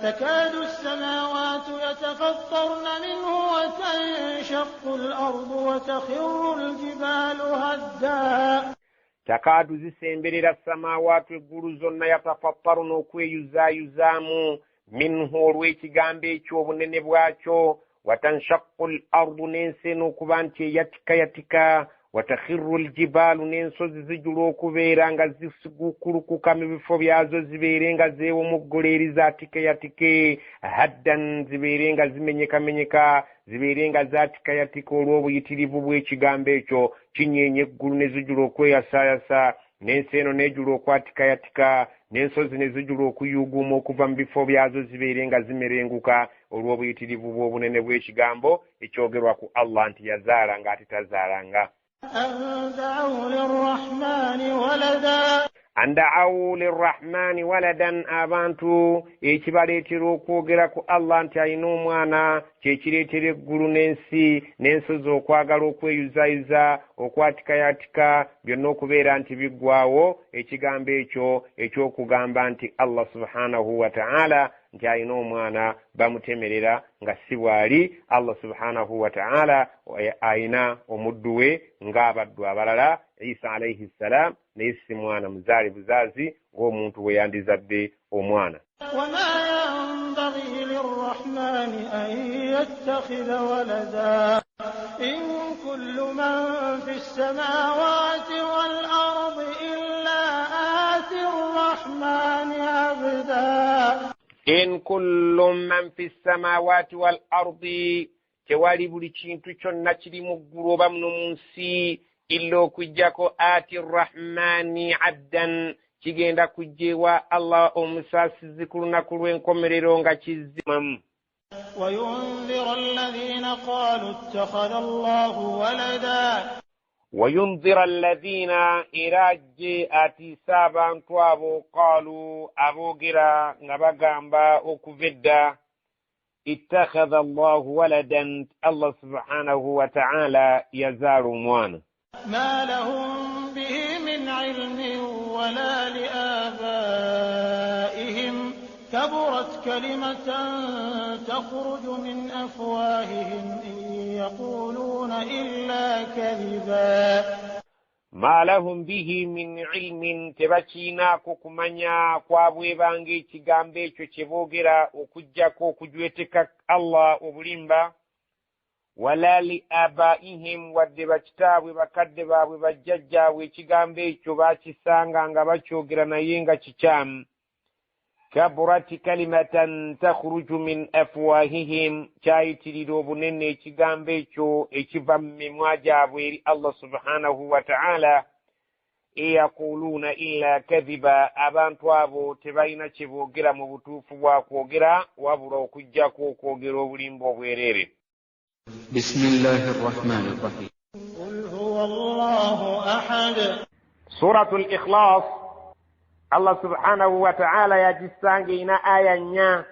تكاد السماوات يتفطرن منه وتنشق الأرض وتخر الجبال هدا تكاد zisemberera samawati eggulu zonna yatafattaruna okweyuzaayuzaamu minhu olw'ekigambo ekyo obunene bwakyo watanshaqu al-ardu n'ensi okuba nti eyatikayatika watakhiru al-jibaalu n'ensozi zijula okubeera nga zisigukulukuka mu bifo byazo zibeere nga zeewumuggula zaatikayatike haddan zibeere nga zimenyekamenyeka zibeere nga zaatikayatike olw'obuyitirivu bw'ekigambo ekyo kinyeenya eggulu ne zijula okweyasaayasa n'ensi eno n'ejula okwatikayatika n'ensozi ne zijula okuyuuguuma okuva mu bifo byazo zibeere nga zimerenguka olw'obuyitirivu bw'obunene bw'ekigambo ekyogerwa ku Allah nti yazaala ng'ate tazaalanga. Anda'awu lirrahmani waladan abantu ekibaleetera okwogera ku Allah nti alina omwana kyekireetera eggulu n'ensi n'ensozi okwagala okweyuzaayuza okwatikayatika byonna okubeera nti biggwaawo ekigambo ekyo ekyokugamba nti Allah subhanahu wa ta'ala nti alina omwana bamutemerera nga si bw'ali. Allah subhanahu wa ta'ala alina omuddu we ng'abaddu abalala Isa alayhi salam naye si mwana muzaali buzaazi ng'omuntu bwe yandizadde omwana. وما ينبغي للرحمن أن يتخذ ولدا إن كل من في السماوات والأرض إلا آتي الرحمن عبدا. إن كل من في السماوات والأرض tewali buli kintu kyonna kiri mu ggulu oba muno mu nsi illa okujjako ati rrahmani abdan kigenda kujjeewa Allah omusaasizi ku lunaku lw'enkomerero nga kizzimamu. وينذر الذين قالوا اتخذ الله ولدا وينذر الذين إراجي أتيسا abantu abo قالوا aboogera nga bagamba okuvedda اتخذ الله ولدا الله سبحانه وتعالى يزال omwana. ما لهم به من علم ولا لآبائهم كبرت كلمة تخرج من أفواههم إن يقولون إلا كذبا. ما لهم به من علم tebakiinaako kumanya kwabwebange ekigambo ekyo kye boogera okujjako okujweteka Allah obulimba wala li abaihim wadde bakitaabwe bakadde baabwe bajjajjaabwe ekigambo ekyo baakisanga nga bakyogera naye nga kikyamu. kaburati kalimatan takhruju min afwahihim kyayitirira obunene ekigambo ekyo ekiva mu mimwa gyabwe eri Allah subhanahu wa ta'ala eyaquluuna illa kadhiba abantu abo tebalina kye boogera mu butuufu bwa kwogera wabula okujjako okwogera obulimba obwereere. Bismillahir Rahmanir Rahim. قل هو الله أحد. سورة الإخلاص Allah subhanahu wa ta'ala yagisange ina aya nnya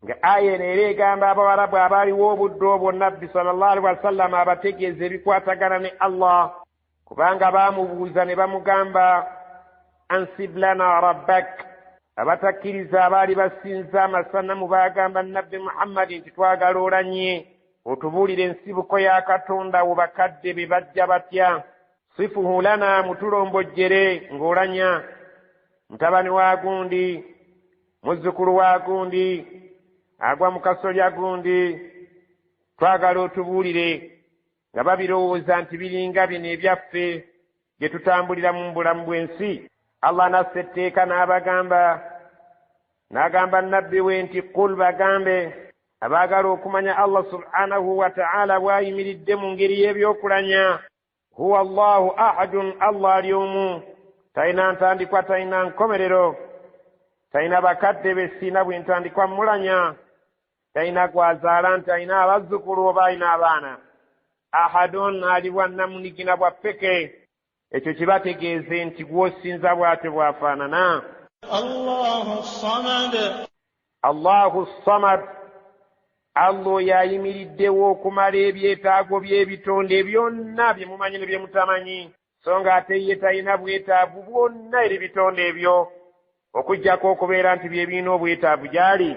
nga aya eno egamba abawarabu abaliwo obudde obwo nabbi sallallahu alaihi wasallam abategeeza ebikwatagana ne Allah kubanga baamubuuza ne bamugamba ansib lana rabbak. abatakkiriza abaali basinza amasanamu baagamba nabbi Muhammad nti twagala olanye otubuulire ensibuko ya Katonda wo bakadde be bajja batya. sifuhu lana mutulombojjere ng'olanya mutabani wa gundi muzzukulu wa gundi agwa mu kasolya gundi twagala otubuulire nga babirowooza nti biringa bino ebyaffe bye tutambulira mu bulamu bw'ensi. Allah nassa etteeka n'agamba nabbi we nti qul bagambe abaagala okumanya Allah subhanahu wa ta'ala bw'ayimiridde mu ngeri y'ebyokulanya huwa Allahu ahadun Allah ali omu talina ntandikwa talina nkomerero talina bakadde be sina bw'entandikwa mulanya talina gwazaala nti alina abazzukulu oba alina abaana. ahadun ali bwannamunigina bwa ppeke ekyo kibategeeze nti gw'osinza bw'ate bw'afaanana. Allahu samad Allah yayimiriddewo okumala ebyetaago by'ebitonde byonna bye mumanyi ne bye mutamanyi so nga ate ye talina bwetaavu bwonna eri bitonde ebyo okujjako okubeera nti bye birina obwetaavu gy'ali.